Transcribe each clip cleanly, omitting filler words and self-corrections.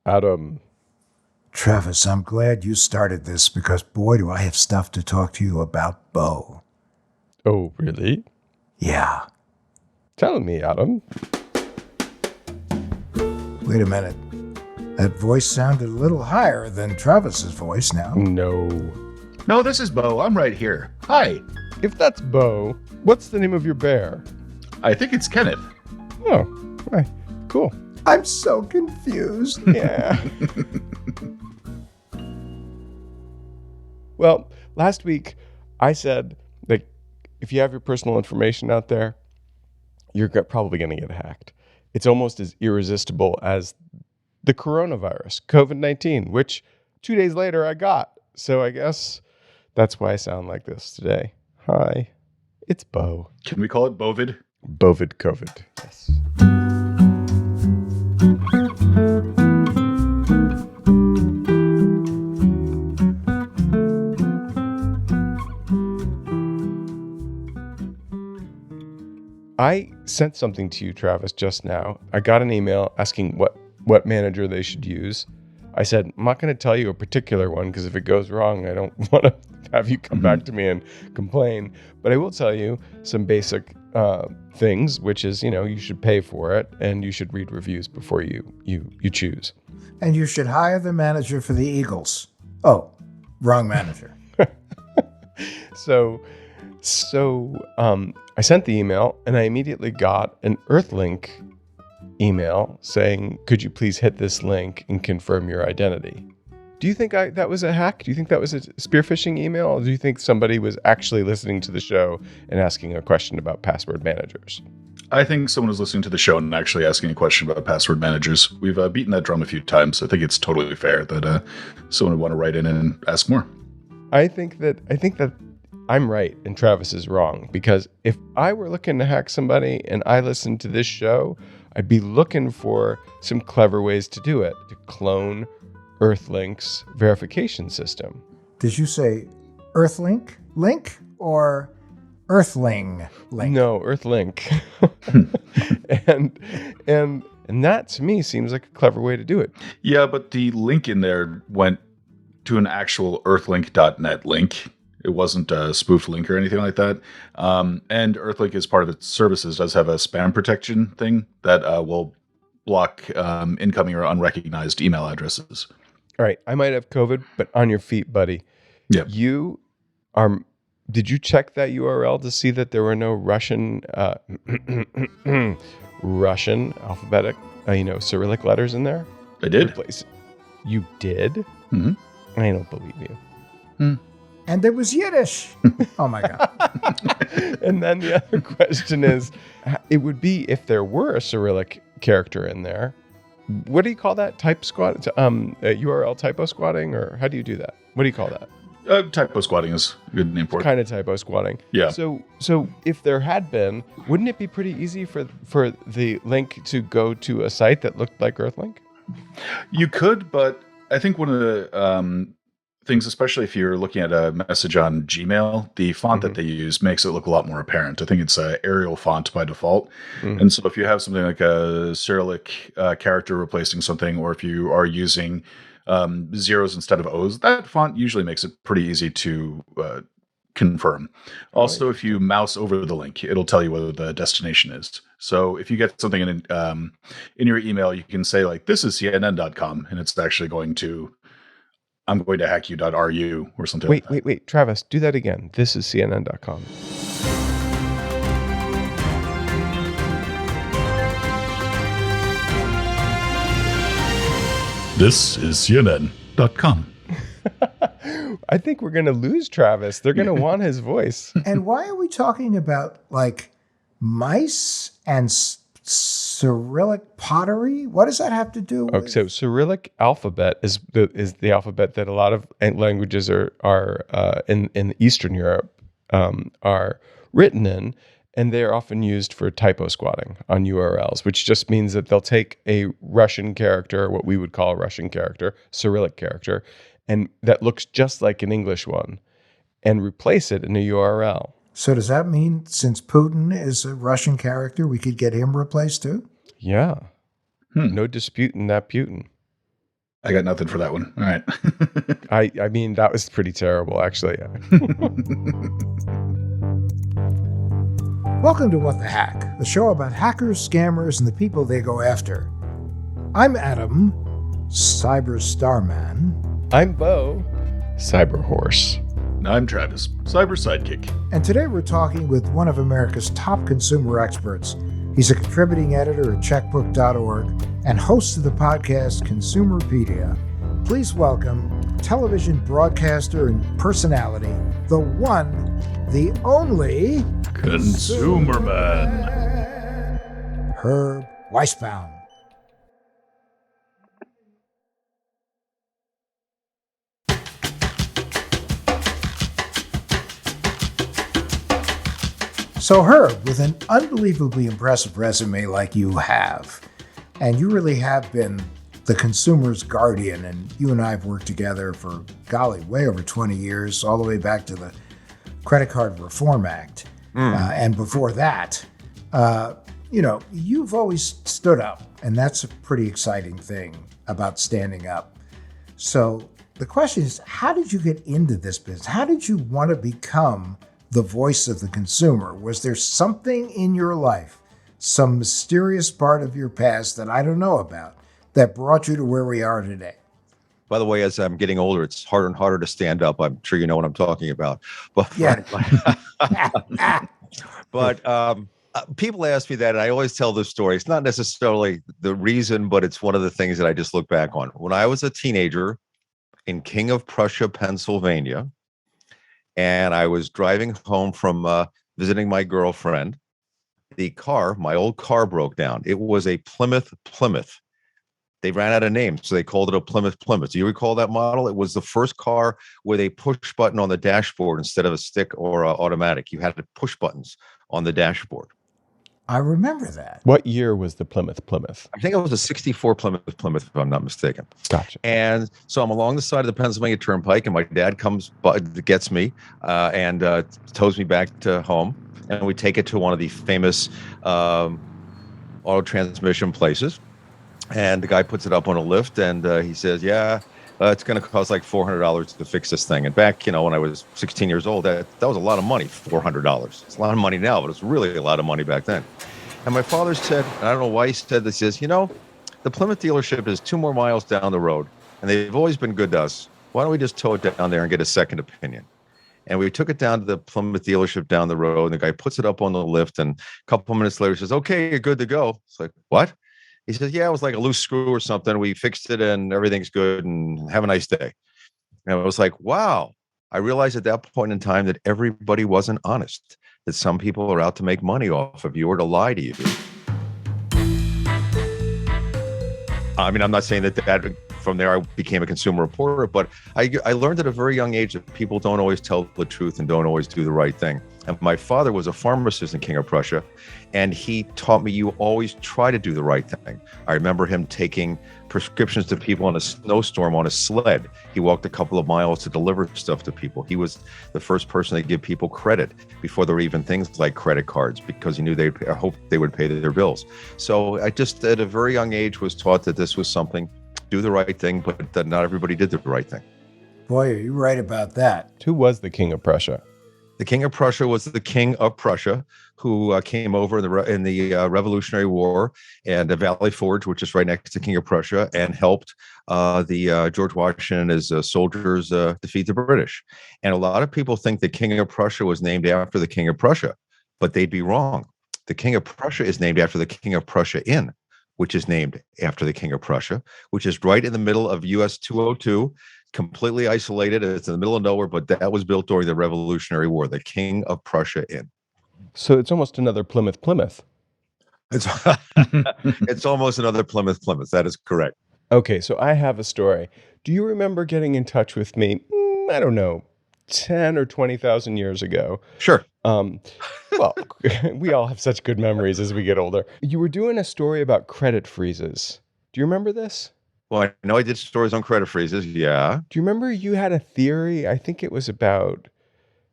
Adam. Travis, I'm glad you started this because, boy, do I have stuff to talk to you about Bo. Oh, really? Yeah. Tell me, Adam. Wait a minute. That voice sounded a little higher than Travis's voice now. No, this is Bo. I'm right here. Hi. If that's Bo, what's the name of your bear? I think it's Kenneth. Oh, right. Cool. I'm so confused. Yeah. Well, last week I said that if you have your personal information out there, you're probably going to get hacked. It's almost as irresistible as the coronavirus, COVID-19, which 2 days later I got. So I guess that's why I sound like this today. Hi, it's Bo. Can we call it Bovid? Bovid COVID, yes. I sent something to you, Travis, just now. I got an email asking what manager they should use. I said, I'm not going to tell you a particular one because if it goes wrong, I don't want to have you come back to me and complain. But I will tell you some basic things, which is, you should pay for it and you should read reviews before you choose. And you should hire the manager for the Eagles. Oh, wrong manager. So I sent the email and I immediately got an Earthlink email saying, could you please hit this link and confirm your identity? Do you think that was a hack? Do you think that was a spear phishing email? Or do you think somebody was actually listening to the show and asking a question about password managers? I think someone was listening to the show and actually asking a question about password managers. We've beaten that drum a few times. I think it's totally fair that someone would want to write in and ask more. I think that I'm right and Travis is wrong, because if I were looking to hack somebody and I listened to this show, I'd be looking for some clever ways to do it, to clone Earthlink's verification system. Did you say Earthlink link or Earthling link? No, Earthlink. and that to me seems like a clever way to do it. Yeah, but the link in there went to an actual earthlink.net link. It wasn't a spoofed link or anything like that. And Earthlink, as part of its services, does have a spam protection thing that will block incoming or unrecognized email addresses. All right, I might have COVID, but on your feet, buddy. Yeah. Did you check that URL to see that there were no Russian alphabetic, Cyrillic letters in there? I did. You did? Mm-hmm. I don't believe you. And there was Yiddish. Oh, my God. And then the other question is, it would be if there were a Cyrillic character in there. What do you call that? Type squat? URL typo squatting? Or how do you do that? What do you call that? Typo squatting is a good name for it. Kind of typo squatting. Yeah. So if there had been, wouldn't it be pretty easy for the link to go to a site that looked like Earthlink? You could, but I think one of the things, especially if you're looking at a message on Gmail, the font that they use makes it look a lot more apparent. I think it's a Arial font by default. And so if you have something like a Cyrillic character replacing something, or if you are using zeros instead of O's, that font usually makes it pretty easy to confirm. Also, if you mouse over the link, it'll tell you whether the destination is. So if you get something in your email, you can say like, this is CNN.com, and it's actually going to I'm going to hack you.ru or something. Wait, Travis, do that again. This is CNN.com. This is CNN.com. I think we're going to lose Travis. They're going to want his voice. And why are we talking about like mice and Cyrillic pottery? What does that have to do with? Okay, so Cyrillic alphabet is the alphabet that a lot of languages are in Eastern Europe are written in, and they are often used for typo squatting on URLs, which just means that they'll take a Russian character, what we would call a Russian character, Cyrillic character, and that looks just like an English one, and replace it in a URL. So does that mean since Putin is a Russian character, we could get him replaced too? Yeah. No disputing that Putin. I got nothing for that one. All right. I mean, that was pretty terrible, actually. Welcome to What the Hack, the show about hackers, scammers, and the people they go after. I'm Adam, Cyber Starman. I'm Bo, Cyber Horse. And I'm Travis, Cyber Sidekick. And today we're talking with one of America's top consumer experts. He's a contributing editor at checkbook.org and host of the podcast Consumerpedia. Please welcome television broadcaster and personality, the one, the only ConsumerMan. Herb Weisbaum. So Herb, with an unbelievably impressive resume like you have, and you really have been the consumer's guardian, and you and I have worked together for, golly, way over 20 years, all the way back to the Credit Card Reform Act. And before that, you've always stood up, and that's a pretty exciting thing about standing up. So the question is, how did you get into this business? How did you want to become the voice of the consumer? Was there something in your life, some mysterious part of your past that I don't know about, that brought you to where we are today? By the way, as I'm getting older, it's harder and harder to stand up. I'm sure you know what I'm talking about. But Yeah. People ask me that, and I always tell this story. It's not necessarily the reason, but it's one of the things that I just look back on. When I was a teenager in King of Prussia, Pennsylvania, and I was driving home from visiting my girlfriend, my old car broke down. It was a Plymouth. They ran out of names, so they called it a Plymouth. Do you recall that model? It was the first car with a push button on the dashboard instead of a stick or automatic. You had to push buttons on the dashboard. I remember that. What year was the Plymouth? I think it was a 64 Plymouth, if I'm not mistaken. Gotcha. And so I'm along the side of the Pennsylvania Turnpike, and my dad gets me and tows me back to home. And we take it to one of the famous auto transmission places. And the guy puts it up on a lift, and he says, it's going to cost like $400 to fix this thing. And back, when I was 16 years old, that was a lot of money, $400. It's a lot of money now, but it's really a lot of money back then. And my father said, and I don't know why he said this, he says, the Plymouth dealership is 2 more miles down the road, and they've always been good to us. Why don't we just tow it down there and get a second opinion? And we took it down to the Plymouth dealership down the road, and the guy puts it up on the lift, and a couple of minutes later he says, okay, you're good to go. It's like, what? He says, it was like a loose screw or something. We fixed it and everything's good, and have a nice day. And I was like, wow. I realized at that point in time that everybody wasn't honest, that some people are out to make money off of you or to lie to you. I mean, I'm not saying that from there I became a consumer reporter, but I learned at a very young age that people don't always tell the truth and don't always do the right thing. And my father was a pharmacist in King of Prussia, and he taught me you always try to do the right thing. I remember him taking prescriptions to people in a snowstorm on a sled. He walked a couple of miles to deliver stuff to people. He was the first person to give people credit before there were even things like credit cards, because he knew I hoped they would pay their bills. So I just, at a very young age, was taught that this was something, do the right thing, but that not everybody did the right thing. Boy, are you right about that. Who was the King of Prussia? The King of Prussia was the King of Prussia, who came over in the Revolutionary War and Valley Forge, which is right next to King of Prussia, and helped the George Washington and his soldiers defeat the British. And a lot of people think the King of Prussia was named after the King of Prussia, but they'd be wrong. The King of Prussia is named after the King of Prussia Inn, which is named after the King of Prussia, which is right in the middle of US 202. Completely isolated. It's in the middle of nowhere, but that was built during the Revolutionary War, the King of Prussia Inn. So it's almost another Plymouth. It's it's almost another Plymouth. That is correct. Okay, so I have a story. Do you remember getting in touch with me, I don't know, 10 or 20,000 years ago? Sure. Well, we all have such good memories as we get older. You were doing a story about credit freezes. Do you remember this? Well, I know I did stories on credit freezes. Yeah. Do you remember you had a theory? I think it was about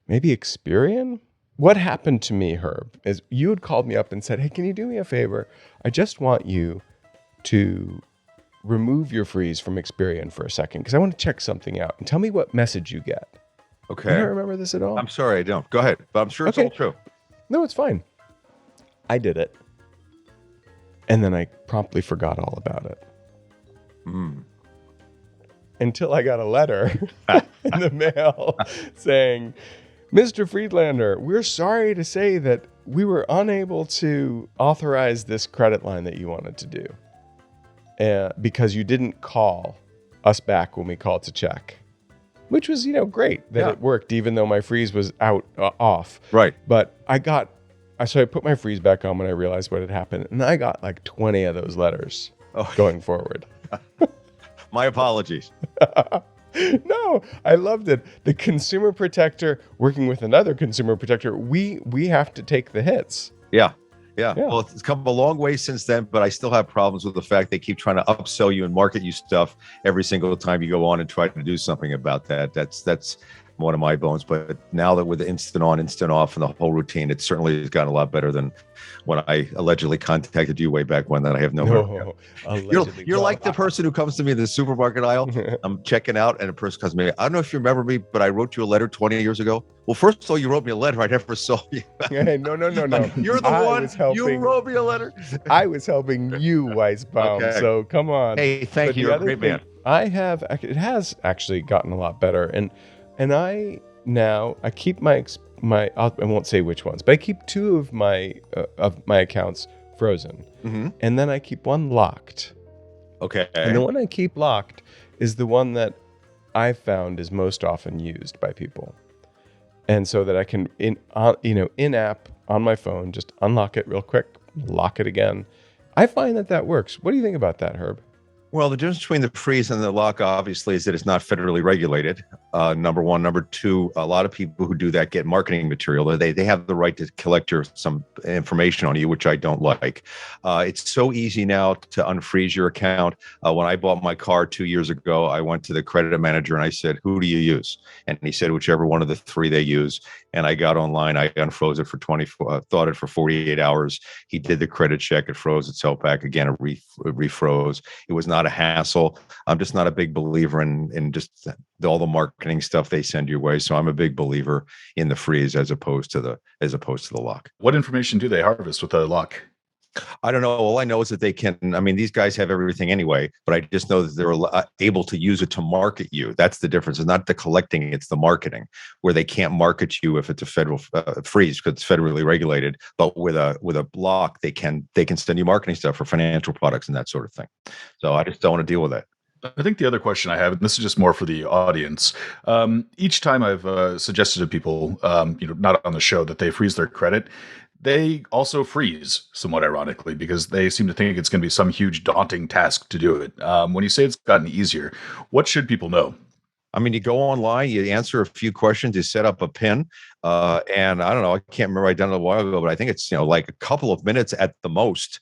maybe Experian. What happened to me, Herb, is you had called me up and said, hey, can you do me a favor? I just want you to remove your freeze from Experian for a second because I want to check something out and tell me what message you get. Okay. You don't remember this at all? I'm sorry, I don't. Go ahead, but I'm sure it's Okay. all true. No, it's fine. I did it. And then I promptly forgot all about it. Until I got a letter in the mail saying, Mr. Friedlander, we're sorry to say that we were unable to authorize this credit line that you wanted to do because you didn't call us back when we called to check. Which was, great that it worked, even though my freeze was off. Right. But so I put my freeze back on when I realized what had happened. And I got like 20 of those letters going forward. My apologies. No, I loved it. The consumer protector working with another consumer protector, we have to take the hits. Yeah. Well, it's come a long way since then, but I still have problems with the fact they keep trying to upsell you and market you stuff every single time you go on and try to do something about that. That's one of my bones. But now that with the instant on, instant off and the whole routine, it certainly has gotten a lot better than when I allegedly contacted you way back when that I have no memory. You're like the person who comes to me in the supermarket aisle. I'm checking out and a person comes to me. I don't know if you remember me, but I wrote you a letter 20 years ago. Well, first of all, you wrote me a letter. I never saw you. Hey, no. You're the one. You wrote me a letter. I was helping you, Weisbaum. Okay. So come on. Hey, thank you. You're a great man. It has actually gotten a lot better. And I keep my I won't say which ones, but I keep two of my accounts frozen. Mm-hmm. And then I keep one locked. Okay. And the one I keep locked is the one that I found is most often used by people. And so that I can in app on my phone, just unlock it real quick, lock it again. I find that works. What do you think about that, Herb? Well, the difference between the freeze and the lock, obviously, is that it's not federally regulated. Number one. Number two, a lot of people who do that get marketing material. They have the right to collect some information on you, which I don't like. It's so easy now to unfreeze your account. When I bought my car 2 years ago, I went to the credit manager and I said, who do you use? And he said, whichever one of the three they use. And I got online, I unfroze it for 24, thought it for 48 hours. He did the credit check, it froze itself back again, it refroze. It was not a hassle. I'm just not a big believer in just all the marketing stuff they send your way. So I'm a big believer in the freeze as opposed to the lock. What information do they harvest with the lock? I don't know. All I know is that they can. I mean, these guys have everything anyway, but I just know that they're able to use it to market you. That's the difference. It's not the collecting; it's the marketing, where they can't market you if it's a federal freeze because it's federally regulated. But with a block, they can send you marketing stuff for financial products and that sort of thing. So I just don't want to deal with that. I think the other question I have, and this is just more for the audience, each time I've suggested to people, not on the show, that they freeze their credit, they also freeze, somewhat ironically, because they seem to think it's going to be some huge daunting task to do it. When you say it's gotten easier, what should people know? I mean, you go online, you answer a few questions, you set up a PIN, and I don't know, I can't remember, I done it a while ago, but I think it's like a couple of minutes at the most.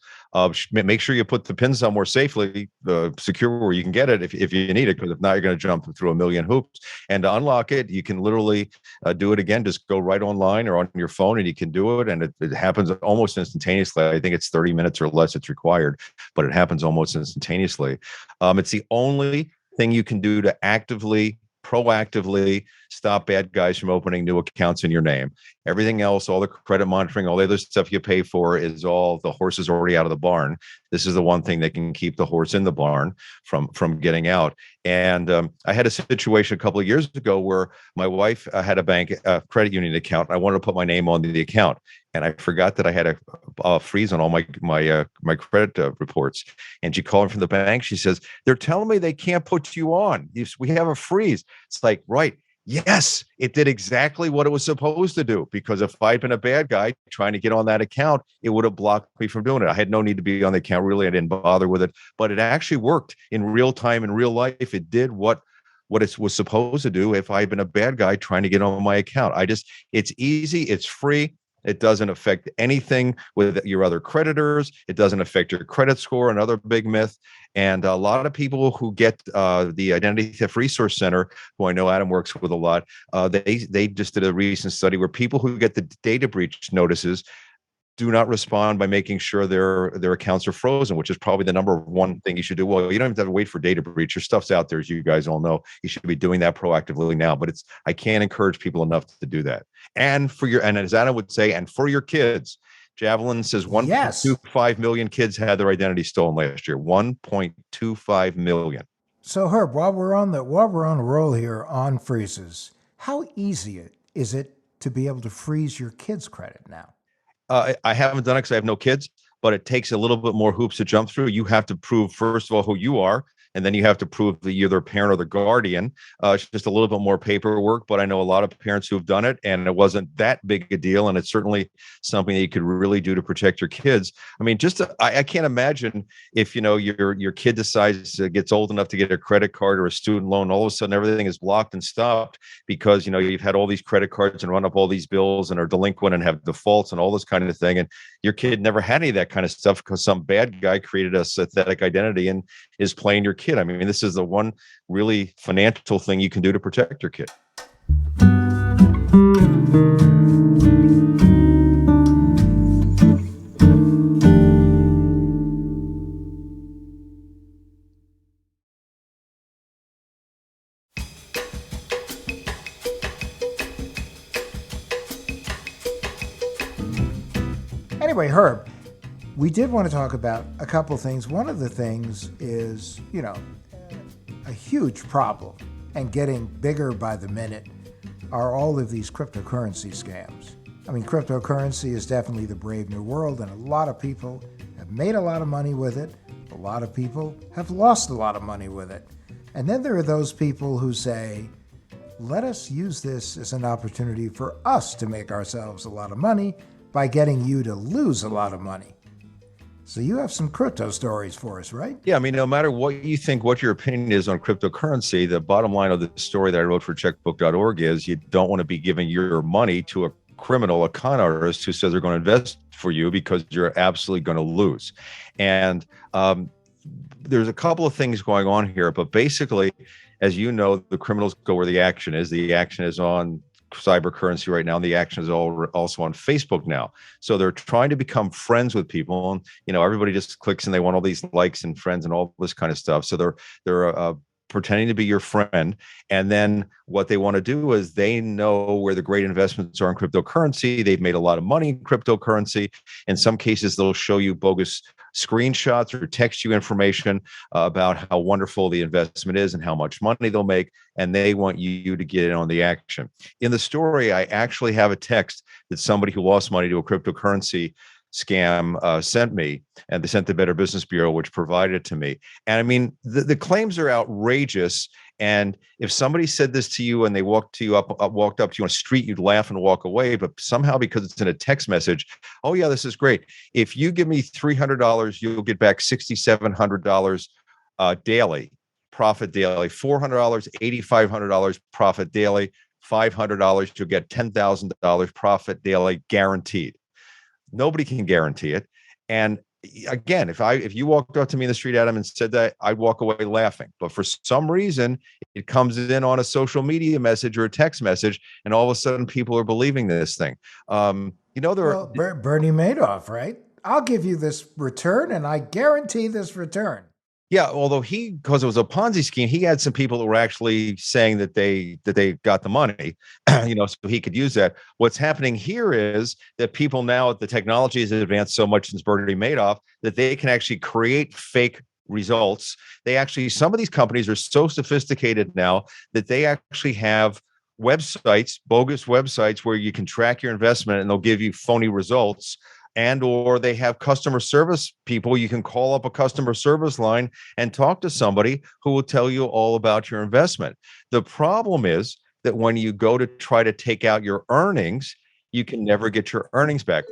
Make sure you put the PIN somewhere safely, secure where you can get it if you need it, because if not, you're going to jump through a million hoops. And to unlock it, you can literally do it again. Just go right online or on your phone, and you can do it. And it happens almost instantaneously. I think it's 30 minutes or less it's required, but it happens almost instantaneously. It's the only thing you can do to proactively stop bad guys from opening new accounts in your name. Everything else, all the credit monitoring, all the other stuff you pay for, is all the horse is already out of the barn. This is the one thing that can keep the horse in the barn from getting out. And I had a situation a couple of years ago where my wife had a credit union account. I wanted to put my name on the account, and I forgot that I had a freeze on all my credit reports. And she called from the bank. She says, "They're telling me they can't put you on. We have a freeze." It's like, right. Yes, it did exactly what it was supposed to do, because if I'd been a bad guy trying to get on that account, it would have blocked me from doing it. I had no need to be on the account. Really, I didn't bother with it, but it actually worked in real time, in real life. It did what it was supposed to do if I had been a bad guy trying to get on my account. It's easy, it's free. It doesn't affect anything with your other creditors. It doesn't affect your credit score, another big myth. And a lot of people who get the Identity Theft Resource Center, who I know Adam works with a lot, they just did a recent study where people who get the data breach notices, do not respond by making sure their accounts are frozen, which is probably the number one thing you should do. Well, you don't have to wait for data breach. Your stuff's out there, as you guys all know. You should be doing that proactively now. But I can't encourage people enough to do that. And as Anna would say, and for your kids, Javelin says Yes. 1.25 million kids had their identity stolen last year. 1.25 million. So Herb, while we're on a roll here on freezes, how easy is it to be able to freeze your kids' credit now? I haven't done it because I have no kids, but it takes a little bit more hoops to jump through. You have to prove, first of all, who you are, and then you have to prove that you're their parent or the guardian. It's just a little bit more paperwork, but I know a lot of parents who have done it, and it wasn't that big a deal, and it's certainly something that you could really do to protect your kids. I mean, I can't imagine if your kid decides gets old enough to get a credit card or a student loan, all of a sudden everything is blocked and stopped because you've had all these credit cards and run up all these bills and are delinquent and have defaults and all this kind of thing, and your kid never had any of that kind of stuff because some bad guy created a synthetic identity and is playing your kid. I mean, this is the one really financial thing you can do to protect your kid. Anyway, Herb, we did want to talk about a couple things. One of the things is, a huge problem and getting bigger by the minute are all of these cryptocurrency scams. I mean, cryptocurrency is definitely the brave new world, and a lot of people have made a lot of money with it. A lot of people have lost a lot of money with it. And then there are those people who say, let us use this as an opportunity for us to make ourselves a lot of money by getting you to lose a lot of money. So you have some crypto stories for us, right? Yeah, I mean, no matter what you think, what your opinion is on cryptocurrency, the bottom line of the story that I wrote for checkbook.org is you don't want to be giving your money to a criminal, a con artist who says they're going to invest for you because you're absolutely going to lose. And there's a couple of things going on here, but basically, as you know, the criminals go where the action is. The action is on cyber currency right now, and the action is also on Facebook now. So they're trying to become friends with people, and everybody just clicks and they want all these likes and friends and all this kind of stuff. So they're pretending to be your friend, and then what they want to do is they know where the great investments are in cryptocurrency. They've made a lot of money in cryptocurrency. In some cases, they'll show you bogus screenshots or text you information about how wonderful the investment is and how much money they'll make, and they want you to get in on the action. In the story, I actually have a text that somebody who lost money to a cryptocurrency scam sent me, and they sent the Better Business Bureau, which provided it to me. And I mean, the claims are outrageous. And if somebody said this to you and they walked up to you on a street, you'd laugh and walk away. But somehow, because it's in a text message, oh yeah, this is great. If you give me $300, you'll get back $6,700 daily, profit daily. $400, $8,500 profit daily. $500, you'll get $10,000 profit daily, guaranteed. Nobody can guarantee it. And again, if you walked up to me in the street, Adam, and said that, I'd walk away laughing. But for some reason, it comes in on a social media message or a text message, and all of a sudden, people are believing this thing. Bernie Madoff, right? I'll give you this return, and I guarantee this return. Yeah, although because it was a Ponzi scheme, he had some people that were actually saying that they got the money, so he could use that. What's happening here is that people now, the technology has advanced so much since Bernie Madoff that they can actually create fake results. Some of these companies are so sophisticated now that they actually have websites, bogus websites, where you can track your investment and they'll give you phony results. Or they have customer service people. You can call up a customer service line and talk to somebody who will tell you all about your investment. The problem is that when you go to try to take out your earnings, you can never get your earnings back.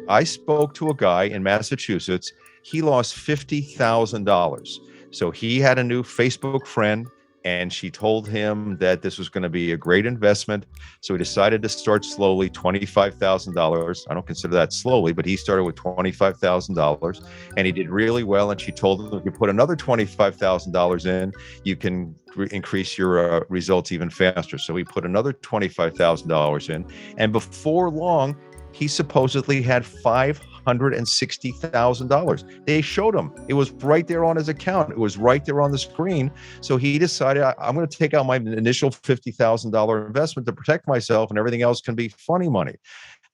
I spoke to a guy in Massachusetts. He lost $50,000. So he had a new Facebook friend, and she told him that this was going to be a great investment. So he decided to start slowly, $25,000. I don't consider that slowly, but he started with $25,000, and he did really well. And she told him, if you put another $25,000 in, you can increase your results even faster. So he put another $25,000 in, and before long, he supposedly had $560,000. They showed him. It was right there on his account. It was right there on the screen. So he decided, I'm going to take out my initial $50,000 investment to protect myself, and everything else can be funny money.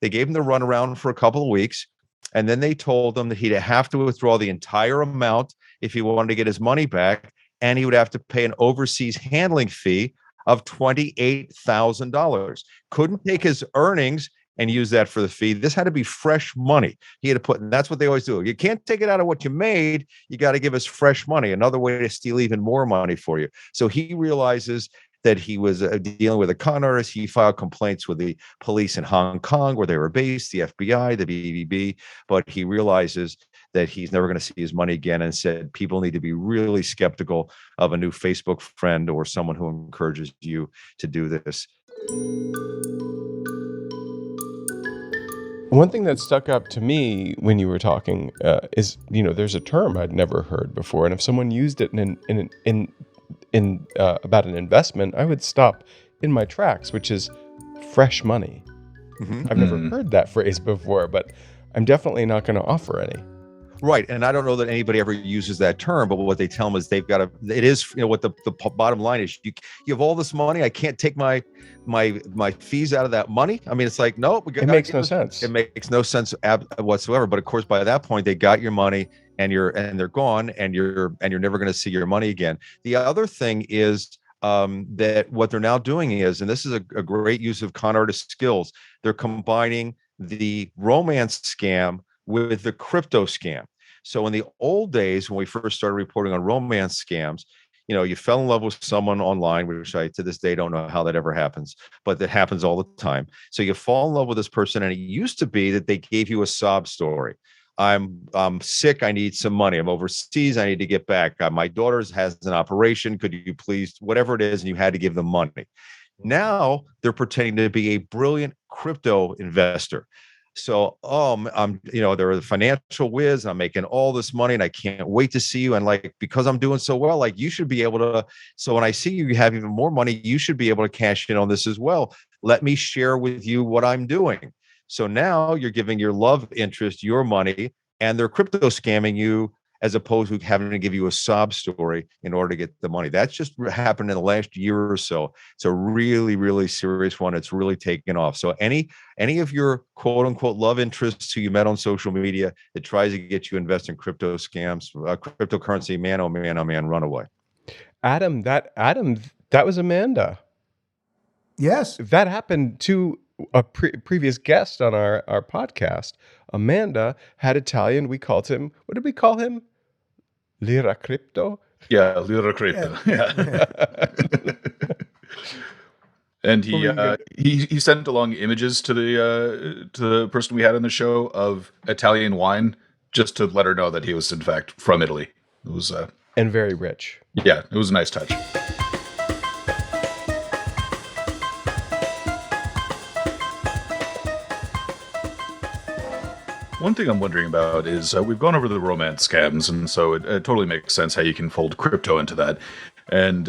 They gave him the runaround for a couple of weeks, and then they told him that he'd have to withdraw the entire amount if he wanted to get his money back, and he would have to pay an overseas handling fee of $28,000. Couldn't take his earnings and use that for the fee. This had to be fresh money. He had to put, and that's what they always do. You can't take it out of what you made. You got to give us fresh money, another way to steal even more money for you. So he realizes that he was dealing with a con artist. He filed complaints with the police in Hong Kong, where they were based, the FBI, the BBB, but he realizes that he's never going to see his money again, and said people need to be really skeptical of a new Facebook friend or someone who encourages you to do this. One thing that stuck up to me when you were talking is, there's a term I'd never heard before, and if someone used it in about an investment, I would stop in my tracks, which is fresh money. Mm-hmm. I've never heard that phrase before, but I'm definitely not going to offer any. Right. And I don't know that anybody ever uses that term, but what they tell them is they've got to, it is, what the bottom line is, you have all this money. I can't take my fees out of that money. I mean, it's like, no, it makes no sense. It makes no sense whatsoever. But of course, by that point, they got your money, and they're gone, and you're never going to see your money again. The other thing is that what they're now doing is, and this is a great use of con artist skills, they're combining the romance scam with the crypto scam. So in the old days, when we first started reporting on romance scams, you fell in love with someone online, which I to this day don't know how that ever happens, but that happens all the time. So you fall in love with this person, and it used to be that they gave you a sob story. I'm sick. I need some money. I'm overseas. I need to get back. My daughter has an operation. Could you please, whatever it is, and you had to give them money. Now they're pretending to be a brilliant crypto investor. So, they're the financial whiz, and I'm making all this money, and I can't wait to see you. And because I'm doing so well, you should be able to. So when I see you have even more money, you should be able to cash in on this as well. Let me share with you what I'm doing. So now you're giving your love interest your money, and they're crypto scamming you, as opposed to having to give you a sob story in order to get the money. That's just happened in the last year or so. It's a really, really serious one. It's really taken off. So any of your quote unquote love interests who you met on social media that tries to get you invest in crypto scams, cryptocurrency, man, oh man, run away. Adam, that was Amanda. Yes. That happened to a previous guest on our podcast. Amanda had Italian. We called him, what did we call him? Lira Crypto? Yeah, Lira Crypto. Yeah. And he sent along images to the person we had on the show of Italian wine, just to let her know that he was in fact from Italy. It was and very rich. Yeah, it was a nice touch. One thing I'm wondering about is we've gone over the romance scams, and so it totally makes sense how you can fold crypto into that. And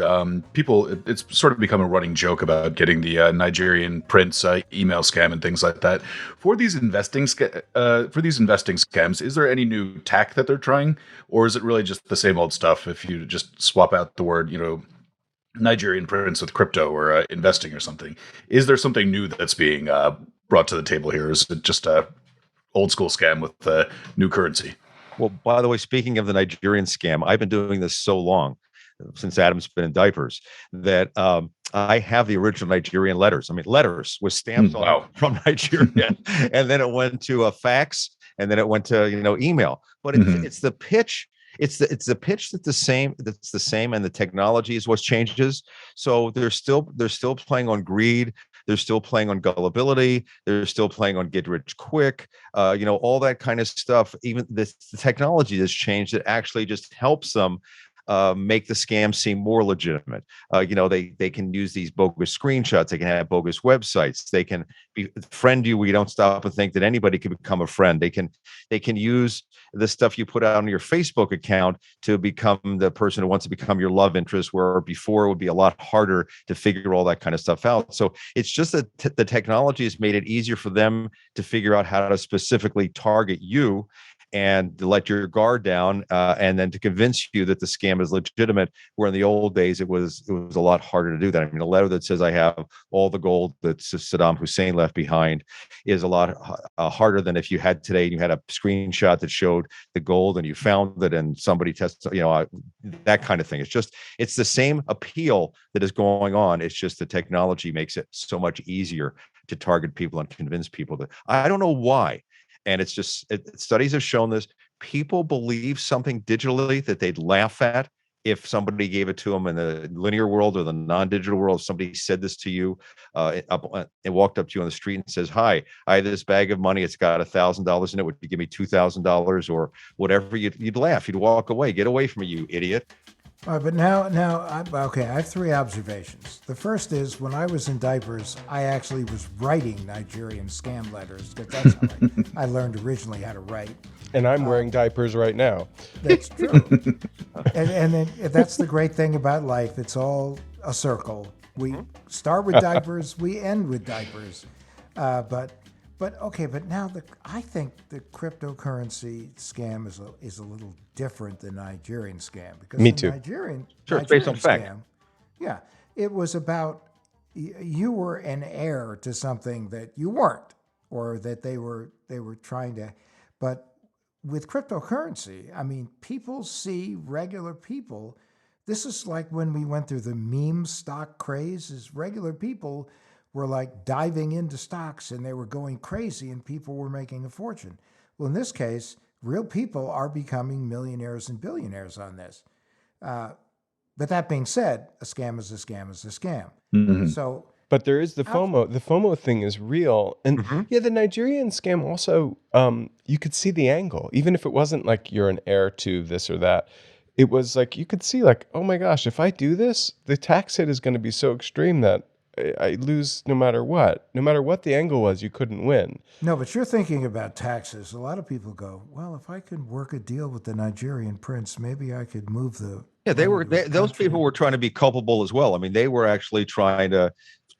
it's sort of become a running joke about getting the Nigerian prince email scam and things like that. For these investing scams, is there any new tack that they're trying, or is it really just the same old stuff? If you just swap out the word, Nigerian prince with crypto or investing or something, is there something new that's being brought to the table here? Is it just a old school scam with new currency? Well, by the way, speaking of the Nigerian scam, I've been doing this so long, since Adam's been in diapers, that I have the original Nigerian letters. I mean, letters with stamps on from Nigeria, and then it went to a fax, and then it went to email. But it's the pitch. It's the pitch that's the same. That's the same, and the technology is what changes. So they're still playing on greed. They're still playing on gullibility. They're still playing on get rich quick. All that kind of stuff. Even the technology has changed. It actually just helps them make the scam seem more legitimate. They can use these bogus screenshots. They can have bogus websites. They can friend you where you don't stop and think that anybody can become a friend. They can use the stuff you put out on your Facebook account to become the person who wants to become your love interest, where before it would be a lot harder to figure all that kind of stuff out. So it's just that the technology has made it easier for them to figure out how to specifically target you and to let your guard down, and then to convince you that the scam is legitimate. Where in the old days it was a lot harder to do that. I mean, a letter that says I have all the gold that Saddam Hussein left behind is a lot harder than if you had today and you had a screenshot that showed the gold and you found it and somebody tested, that kind of thing. It's the same appeal that is going on. It's just the technology makes it so much easier to target people and convince people that I don't know why. And it's just studies have shown this. People believe something digitally that they'd laugh at if somebody gave it to them in the linear world or the non-digital world. If somebody said this to you and walked up to you on the street and says, "Hi, I have this bag of money. It's got $1,000 in it. Would you give me $2,000 or whatever?" You'd laugh. You'd walk away. Get away from me, you idiot. All right, but now, I have three observations. The first is when I was in diapers, I actually was writing Nigerian scam letters because that's how I learned originally how to write. And I'm wearing diapers right now. That's true. and then that's the great thing about life. It's all a circle. We start with diapers, we end with diapers. But now I think the cryptocurrency scam is a little different than Nigerian scam because Me the too. Nigerian Sure, it's based on Nigerian fact. scam, yeah, it was about you were an heir to something that you weren't, or that they were trying to. But with cryptocurrency, I mean, people see regular people. This is like when we went through the meme stock craze. Is regular people were like diving into stocks and they were going crazy and people were making a fortune. Well, in this case, real people are becoming millionaires and billionaires on this. But that being said, a scam is a scam is a scam. Mhm. So, But there is the FOMO. The FOMO thing is real. And yeah, the Nigerian scam also, you could see the angle. Even if it wasn't like you're an heir to this or that, it was like you could see like, oh my gosh, if I do this, the tax hit is going to be so extreme that I lose no matter what. No matter what the angle was, you couldn't win. no, but you're thinking about taxes. A lot of people go, well, if I could work a deal with the Nigerian prince, maybe I could move the. Yeah, money to a those country." people were trying to be culpable as well. I mean, they were actually trying to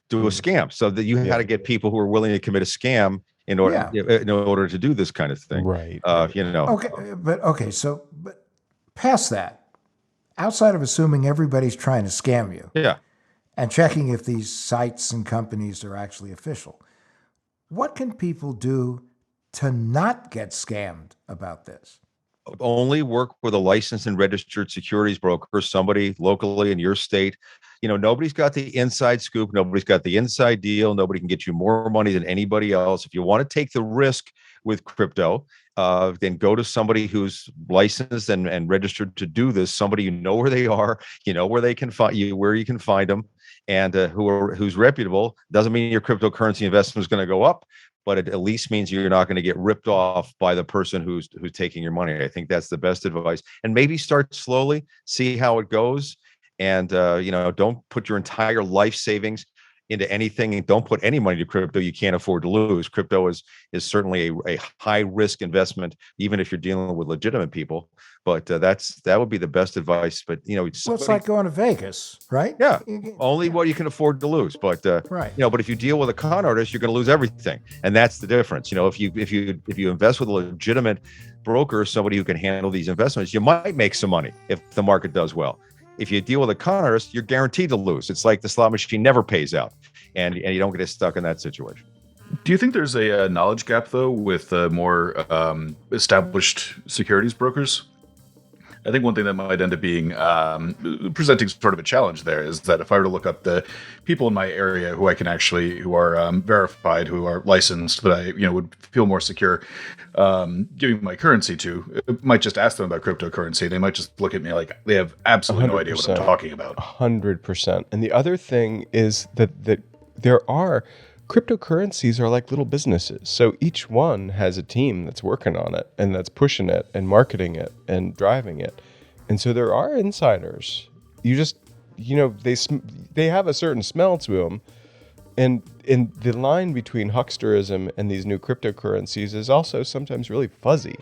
do a scam, so that you had to get people who were willing to commit a scam in order to do this kind of thing. Right. Okay, but past that, outside of assuming everybody's trying to scam you, Yeah. and checking if these sites and companies are actually official. What can people do to not get scammed about this? Only work with a licensed and registered securities broker, somebody locally in your state. Nobody's got the inside scoop. Nobody's got the inside deal. Nobody can get you more money than anybody else. If you want to take the risk with crypto, then go to somebody who's licensed and registered to do this. Somebody you know where they are, where they can find you, where you can find them, and who's reputable. Doesn't mean your cryptocurrency investment is going to go up, but it at least means you're not going to get ripped off by the person who's taking your money. I think that's the best advice. And maybe start slowly, see how it goes, and don't put your entire life savings into anything, and don't put any money to crypto you can't afford to lose. Crypto is certainly a high risk investment, even if you're dealing with legitimate people. But that would be the best advice. But Well, it's like going to Vegas, right? yeah, only what you can afford to lose. But Right. but if you deal with a con artist, you're going to lose everything, and that's the difference. If you invest with a legitimate broker, somebody who can handle these investments, you might make some money if the market does well. If you deal with a con artist, you're guaranteed to lose. It's like the slot machine never pays out, and you don't get stuck in that situation. Do you think there's a knowledge gap though with more established securities brokers? I think one thing that might end up being presenting sort of a challenge there is that if I were to look up the people in my area who are verified, who are licensed, that I would feel more secure giving my currency to, I might just ask them about cryptocurrency. They might just look at me like they have absolutely no idea what I'm talking about. 100%. And the other thing is that there are cryptocurrencies are like little businesses. So each one has a team that's working on it and that's pushing it and marketing it and driving it. And so there are insiders. You just, they have a certain smell to them. And the line between hucksterism and these new cryptocurrencies is also sometimes really fuzzy.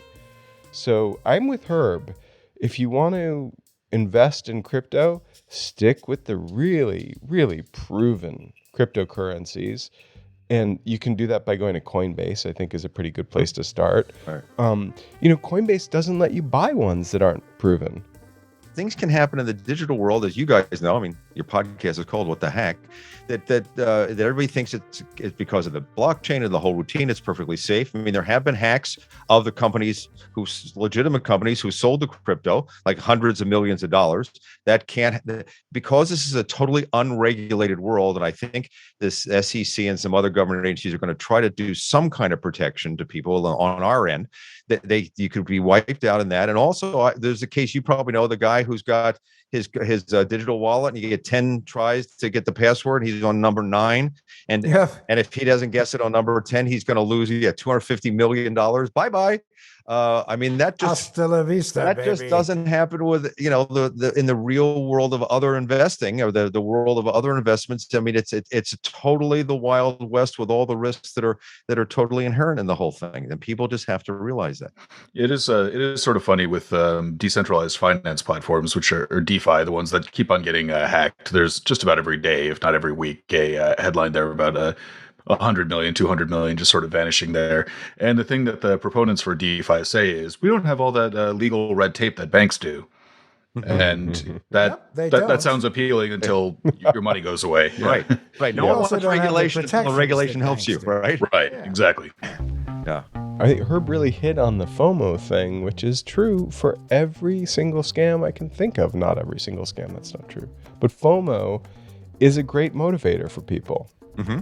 So I'm with Herb. If you want to invest in crypto, stick with the really, really proven cryptocurrencies. And you can do that by going to Coinbase, I think is a pretty good place to start. Right. Coinbase doesn't let you buy ones that aren't proven. Things can happen in the digital world, as you guys know. I mean, your podcast is called "What the Hack." That everybody thinks it's because of the blockchain and the whole routine. It's perfectly safe. I mean, there have been hacks of the companies legitimate companies who sold the crypto, like hundreds of millions of dollars. That can't, because this is a totally unregulated world, and I think this SEC and some other government agencies are going to try to do some kind of protection to people on our end. That you could be wiped out in that. And also, there's a case you probably know, the guy who's got his digital wallet, and you get 10 tries to get the password. He's on number 9, and if he doesn't guess it on number 10, he's going to lose $250 million. Bye. I mean, that just hasta la vista, that baby. just doesn't happen with the in the real world of other investing, or the world of other investments. I mean, it's totally the Wild West with all the risks that are totally inherent in the whole thing, and people just have to realize that. It is sort of funny with decentralized finance platforms, which are DeFi, the ones that keep on getting hacked. There's just about every day, if not every week, a headline there about 100 million, 200 million just sort of vanishing there. And the thing that the proponents for DeFi say is, we don't have all that legal red tape that banks do. And that sounds appealing until your money goes away. Right. No one wants regulation until the regulation helps you. Right. Yeah. Exactly. Yeah. I think Herb really hit on the FOMO thing, which is true for every single scam I can think of. Not every single scam, that's not true. But FOMO is a great motivator for people. Mm-hmm.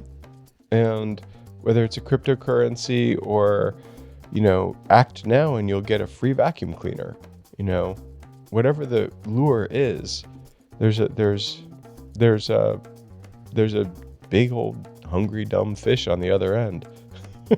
And whether it's a cryptocurrency or, act now and you'll get a free vacuum cleaner, whatever the lure is, there's a big old hungry dumb fish on the other end.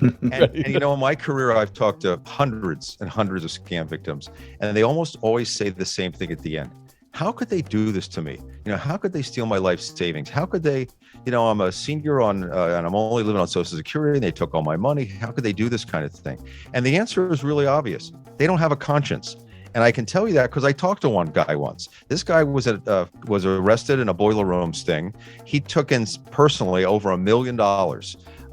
And in my career, I've talked to hundreds and hundreds of scam victims, and they almost always say the same thing at the end. How could they do this to me? How could they steal my life savings? How could they, I'm a senior and I'm only living on Social Security, and they took all my money. How could they do this kind of thing? And the answer is really obvious. They don't have a conscience. And I can tell you that because I talked to one guy once. This guy was arrested in a boiler room sting. He took in personally over $1 million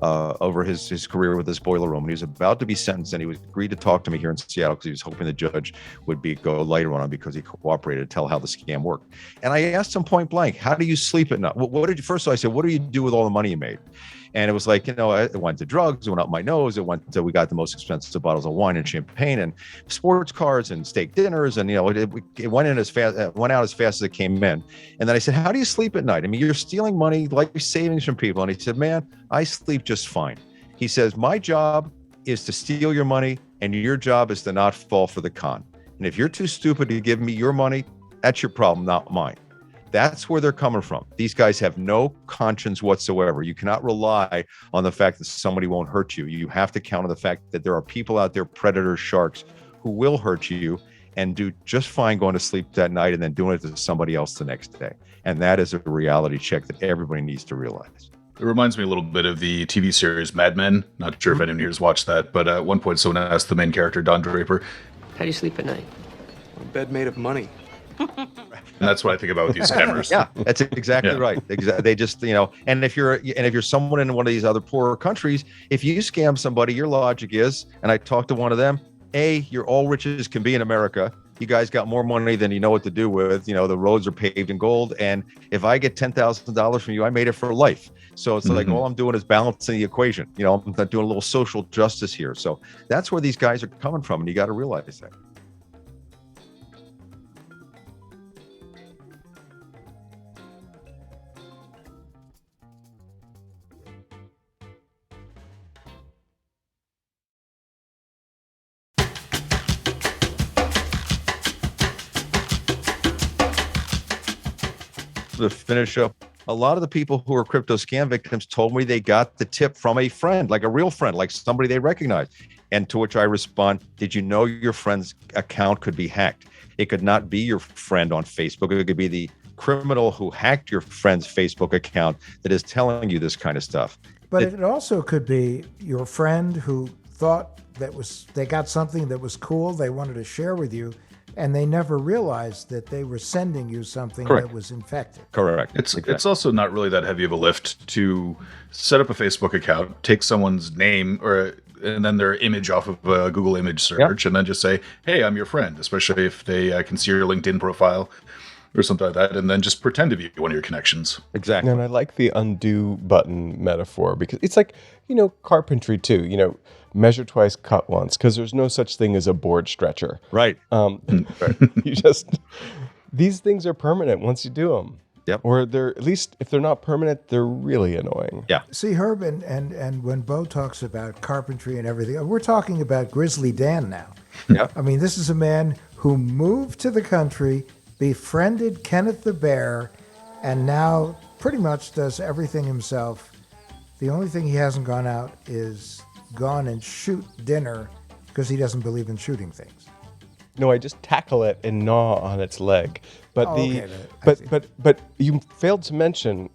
over his career with this boiler room. And he was about to be sentenced, and he agreed to talk to me here in Seattle because he was hoping the judge would go lighter on him because he cooperated to tell how the scam worked. And I asked him point blank, how do you sleep at night? First of all, I said, what do you do with all the money you made? And it was like, it went to drugs, it went up my nose, we got the most expensive bottles of wine and champagne and sports cars and steak dinners. And, it went out as fast as it came in. And then I said, how do you sleep at night? I mean, you're stealing money, life savings from people. And he said, man, I sleep just fine. He says, my job is to steal your money, and your job is to not fall for the con. And if you're too stupid to give me your money, that's your problem, not mine. That's where they're coming from. These guys have no conscience whatsoever. You cannot rely on the fact that somebody won't hurt you. You have to count on the fact that there are people out there, predators, sharks, who will hurt you and do just fine going to sleep that night and then doing it to somebody else the next day. And that is a reality check that everybody needs to realize. It reminds me a little bit of the TV series Mad Men. Not sure if anyone here has watched that, but at one point someone asked the main character, Don Draper, how do you sleep at night? A bed made of money. And that's what I think about with these scammers. Yeah, that's exactly right. They just, and if you're someone in one of these other poorer countries, if you scam somebody, your logic is, and I talked to one of them, you're all rich as can be in America. You guys got more money than you know what to do with. The roads are paved in gold. And if I get $10,000 from you, I made it for life. So it's like, all I'm doing is balancing the equation. I'm not doing a little social justice here. So that's where these guys are coming from. And you got to realize that. To finish up, a lot of the people who are crypto scam victims told me they got the tip from a friend, like a real friend, like somebody they recognize. And to which I respond, did you know your friend's account could be hacked? It could not be your friend on Facebook. It could be the criminal who hacked your friend's Facebook account that is telling you this kind of stuff. But it also could be your friend who thought they got something that was cool, they wanted to share with you, and they never realized that they were sending you something that was infected. Correct. It's also not really that heavy of a lift to set up a Facebook account, take someone's name and then their image off of a Google image search, and then just say, "Hey, I'm your friend," especially if they can see your LinkedIn profile or something like that, and then just pretend to be one of your connections. Exactly. And I like the undo button metaphor because it's like, carpentry too, measure twice, cut once, because there's no such thing as a board stretcher. Right. These things are permanent once you do them. Yep. Or they're, at least if they're not permanent, they're really annoying. Yeah. See, Herb, and when Bo talks about carpentry and everything, we're talking about Grizzly Dan now. Yeah. I mean, this is a man who moved to the country, befriended Kenneth the Bear, and now pretty much does everything himself. The only thing he hasn't gone out is gone and shoot dinner because he doesn't believe in shooting things. No, I just tackle it and gnaw on its leg. But I see. but you failed to mention,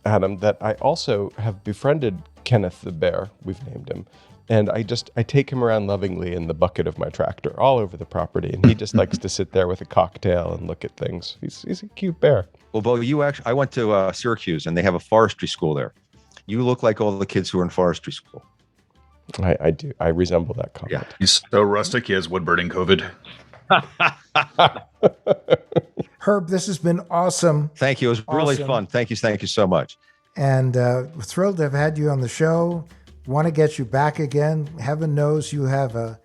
Adam, that I also have befriended Kenneth the Bear. We've named him. And I take him around lovingly in the bucket of my tractor all over the property. And he just likes to sit there with a cocktail and look at things. He's a cute bear. Well, Bo, I went to Syracuse, and they have a forestry school there. You look like all the kids who are in forestry school. I do. I resemble that comment. Yeah. He's so rustic, he has wood burning COVID. Herb, this has been awesome. Thank you. It was really Awesome. fun. Thank you so much. And thrilled to have had you on the show. Want to get you back again. Heaven knows you have a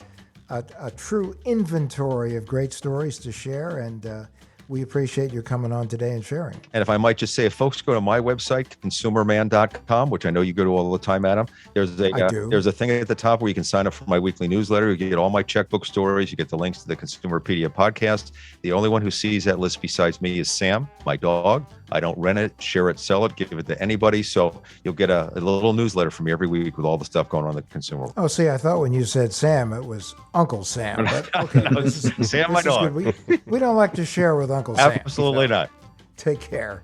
true inventory of great stories to share, and we appreciate you coming on today and sharing. And if I might just say, if folks go to my website, ConsumerMan.com, which I know you go to all the time, Adam, there's a thing at the top where you can sign up for my weekly newsletter. You get all my checkbook stories. You get the links to the Consumerpedia podcast. The only one who sees that list besides me is Sam, my dog. I don't rent it, share it, sell it, give it to anybody. So you'll get a little newsletter from me every week with all the stuff going on in the consumer world. Oh, see, I thought when you said Sam, it was Uncle Sam. But okay, No, Sam, my dog. We don't like to share with Uncle Sam. Absolutely not. Take care.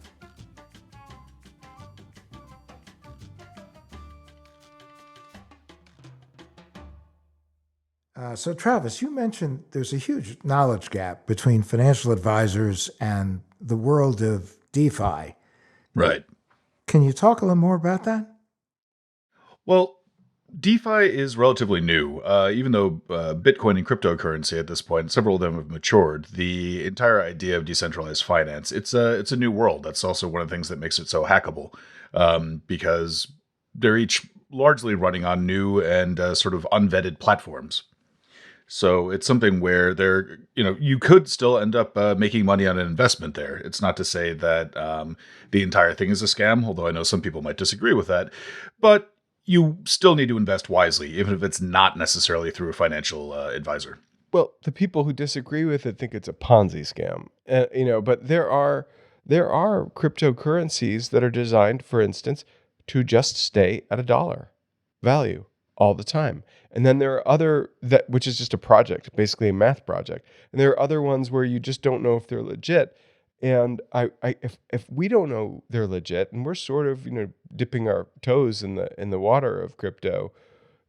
So, Travis, you mentioned there's a huge knowledge gap between financial advisors and the world of DeFi. Right. Can you talk a little more about that? Well, DeFi is relatively new. Even though Bitcoin and cryptocurrency at this point, several of them have matured, the entire idea of decentralized finance, it's a new world. That's also one of the things that makes it so hackable, because they're each largely running on new and sort of unvetted platforms. So it's something where you could still end up making money on an investment there. It's not to say that the entire thing is a scam, although I know some people might disagree with that. But you still need to invest wisely, even if it's not necessarily through a financial advisor. Well, the people who disagree with it think it's a Ponzi scam, but there are cryptocurrencies that are designed, for instance, to just stay at $1 value all the time. And then there are other which is just a project, basically a math project. And there are other ones where you just don't know if they're legit. And if we don't know they're legit, and we're sort of dipping our toes in the water of crypto,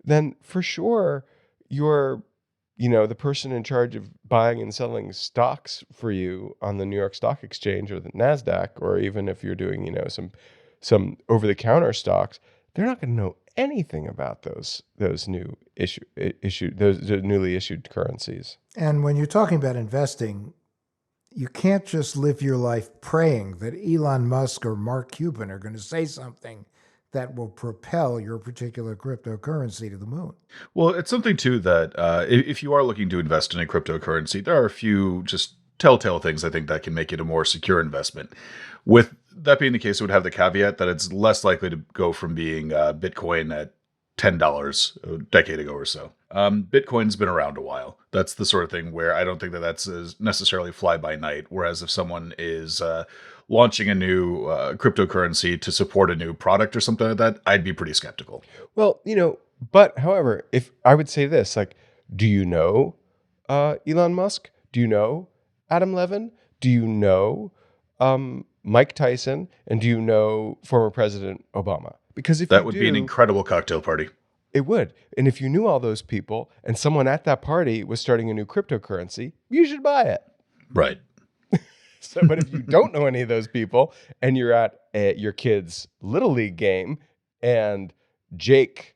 then for sure you're the person in charge of buying and selling stocks for you on the New York Stock Exchange or the NASDAQ, or even if you're doing some over the counter stocks, they're not going to know anything about those newly issued currencies. And when you're talking about investing, you can't just live your life praying that Elon Musk or Mark Cuban are going to say something that will propel your particular cryptocurrency to the moon. Well, it's something too that if you are looking to invest in a cryptocurrency, there are a few just telltale things I think that can make it a more secure investment. With that being the case, it would have the caveat that it's less likely to go from being Bitcoin at $10 a decade ago or so. Bitcoin's been around a while. That's the sort of thing where I don't think that that's necessarily fly by night. Whereas if someone is launching a new cryptocurrency to support a new product or something like that, I'd be pretty skeptical. Well, But however, if I would say this, like, do you know Elon Musk? Do you know Adam Levin? Do you know Mike Tyson? And do you know former President Obama? Because if That you would do, be an incredible cocktail party. it would. And if you knew all those people and someone at that party was starting a new cryptocurrency, you should buy it. Right. So, but if you don't know any of those people and you're at your kid's little league game and Jake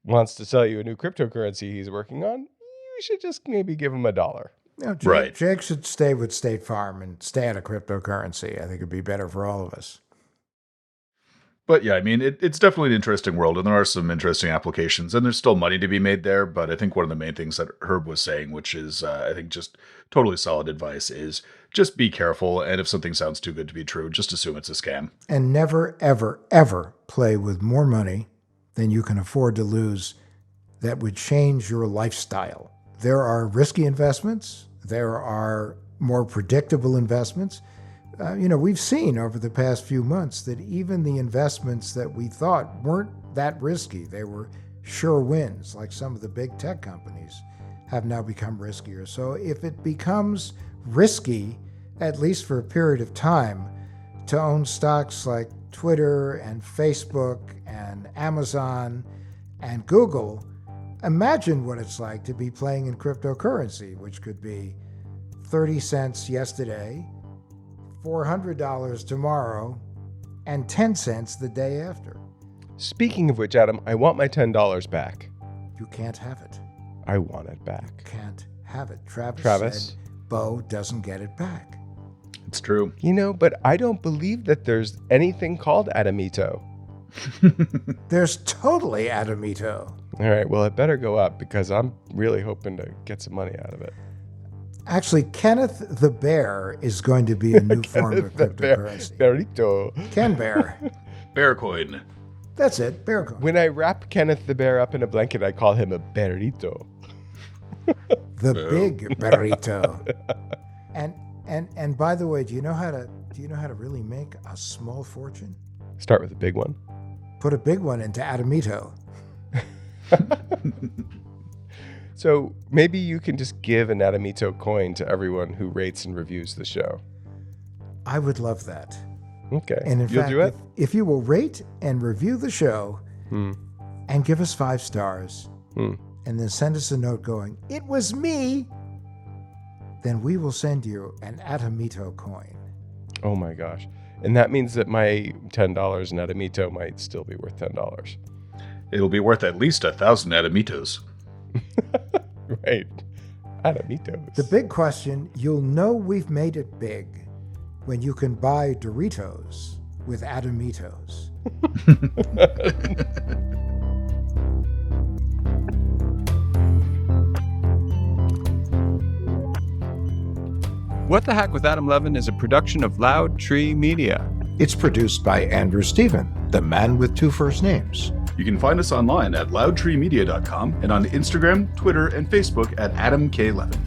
wants to sell you a new cryptocurrency he's working on, you should just maybe give him $1. No, Jake, Right. Jake should stay with State Farm and stay out of cryptocurrency. I think it'd be better for all of us. But yeah, I mean, it's definitely an interesting world, and there are some interesting applications, and there's still money to be made there. But I think one of the main things that Herb was saying, which is, I think, just totally solid advice, is just be careful. And if something sounds too good to be true, just assume it's a scam. And never, ever, ever play with more money than you can afford to lose that would change your lifestyle. There are risky investments. There are more predictable investments. We've seen over the past few months that even the investments that we thought weren't that risky, they were sure wins, like some of the big tech companies have now become riskier. So if it becomes risky, at least for a period of time, to own stocks like Twitter and Facebook and Amazon and Google, imagine what it's like to be playing in cryptocurrency, which could be 30 cents yesterday, $400 tomorrow, and 10 cents the day after. Speaking of which, Adam, I want my $10 back. You can't have it. I want it back. Can't have it. Travis Travis? said Bo doesn't get it back. It's true. But I don't believe that there's anything called Adamito. There's totally Adamito. All right, well, it better go up because I'm really hoping to get some money out of it. Actually, Kenneth the Bear is going to be a new form of The bear- cryptocurrency. Berito. Ken Bear. Bearcoin. That's it. Bearcoin. When I wrap Kenneth the Bear up in a blanket, I call him a Berito. The big burrito. And by the way, do you know how to really make a small fortune? Start with a big one. Put a big one into Adamito. So maybe you can just give an Adamito coin to everyone who rates and reviews the show. I would love that. Okay. And in You'll fact, do it? if you will rate and review the show and give us 5 stars and then send us a note going, "It was me," then we will send you an Adamito coin. Oh my gosh. And that means that my $10 in Adamito might still be worth $10. It'll be worth at least 1,000 Adamitos. Right. Adamitos. The big question, you'll know we've made it big when you can buy Doritos with Adamitos. What the Heck with Adam Levin is a production of Loud Tree Media. It's produced by Andrew Stephen, the man with 2 first names. You can find us online at loudtreemedia.com and on Instagram, Twitter, and Facebook at Adam K. Levin.